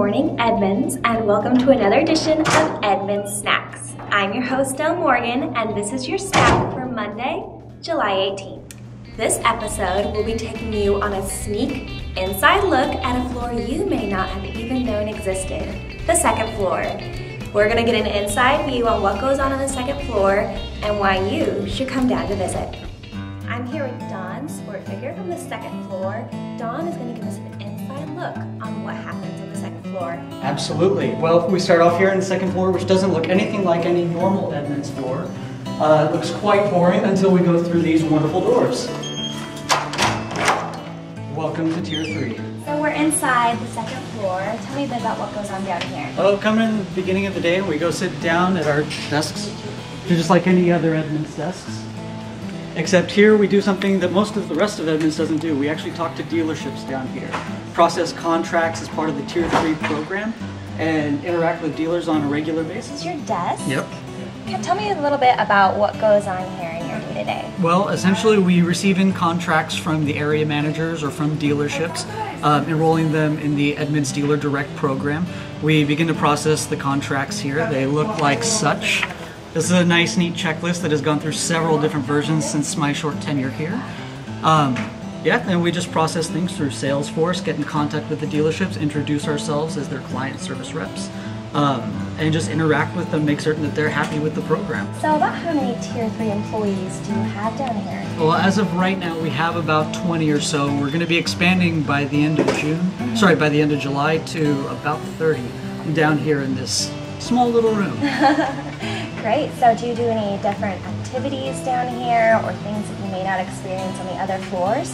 morning, Edmunds, and welcome to another edition of Edmunds Snacks. I'm your host, Del Morgan, and this is your snack for Monday, July 18th. This episode will be taking you on a sneak inside look at a floor you may not have even known existed, the second floor. We're going to get an inside view on what goes on the second floor and why you should come down to visit. I'm here with Dawn, sport figure from the second floor. Dawn is going to give us an inside look on what happens on the second floor. Absolutely. Well, we start off here on the second floor, which doesn't look anything like any normal Edmunds door. It looks quite boring until we go through these wonderful doors. Welcome to Tier 3. So we're inside the second floor. Tell me a bit about what goes on down here. Oh, coming in the beginning of the day, we go sit down at our desks, just like any other Edmunds desks. Except here we do something that most of the rest of Edmunds doesn't do. We actually talk to dealerships down here, process contracts as part of the Tier 3 program, and interact with dealers on a regular basis. This is your desk? Yep. Tell me a little bit about what goes on here in your day-to-day. Well, essentially we receive in contracts from the area managers or from dealerships, enrolling them in the Edmunds Dealer Direct program. We begin to process the contracts here. They look like such. This is a nice, neat checklist that has gone through several different versions since my short tenure here. Yeah, and we just process things through Salesforce, get in contact with the dealerships, introduce ourselves as their client service reps, and just interact with them, make certain that they're happy with the program. So about how many Tier 3 employees do you have down here? Well, as of right now, we have about 20 or so. We're going to be expanding by the end of by the end of July to about 30 down here in this small little room. Great. So do you do any different activities down here or things that you may not experience on the other floors?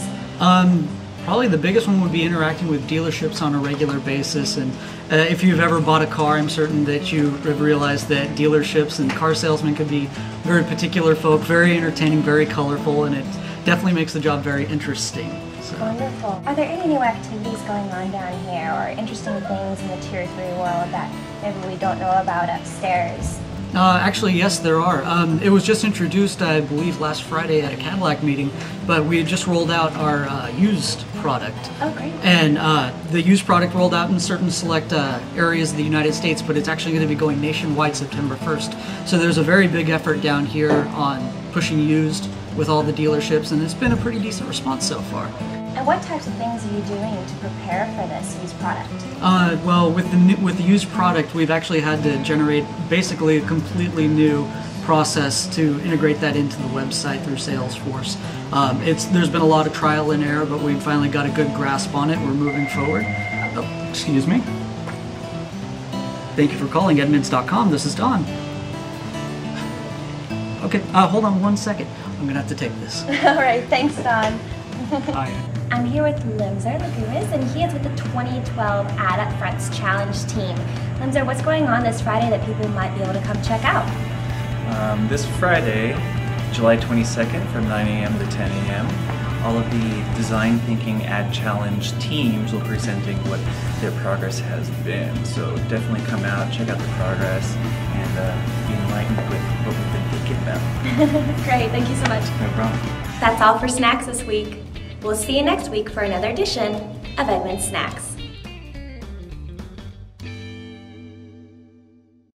Probably the biggest one would be interacting with dealerships on a regular basis. And if you've ever bought a car, I'm certain that you have realized that dealerships and car salesmen can be very particular folk, very entertaining, very colorful, and it definitely makes the job very interesting. So. Wonderful. Are there any new activities going on down here or interesting things in the Tier 3 world that maybe we don't know about upstairs? Actually, yes, there are. It was just introduced, I believe, last Friday at a Cadillac meeting, but we had just rolled out our used product. Oh, great. And the used product rolled out in certain select areas of the United States, but it's actually going to be going nationwide September 1st. So there's a very big effort down here on pushing used with all the dealerships, and it's been a pretty decent response so far. And what types of things are you doing to prepare for this used product? Well, with the used product, we've actually had to generate basically a completely new process to integrate that into the website through Salesforce. There's been a lot of trial and error, but we've finally got a good grasp on it. We're moving forward. Oh, excuse me. Thank you for calling Edmunds.com. This is Dawn. Okay, hold on one second. I'm gonna have to take this. All right, thanks, Dawn. Hi. I'm here with Limzer Lagunas, and he is with the 2012 Ad Up Fronts Challenge team. Limzer, what's going on this Friday that people might be able to come check out? This Friday, July 22nd from 9 a.m. to 10 a.m., all of the Design Thinking Ad Challenge teams will be presenting what their progress has been. So definitely come out, check out the progress, and be enlightened with what we've been thinking about. Great, thank you so much. No problem. That's all for snacks this week. We'll see you next week for another edition of Edmunds Snacks.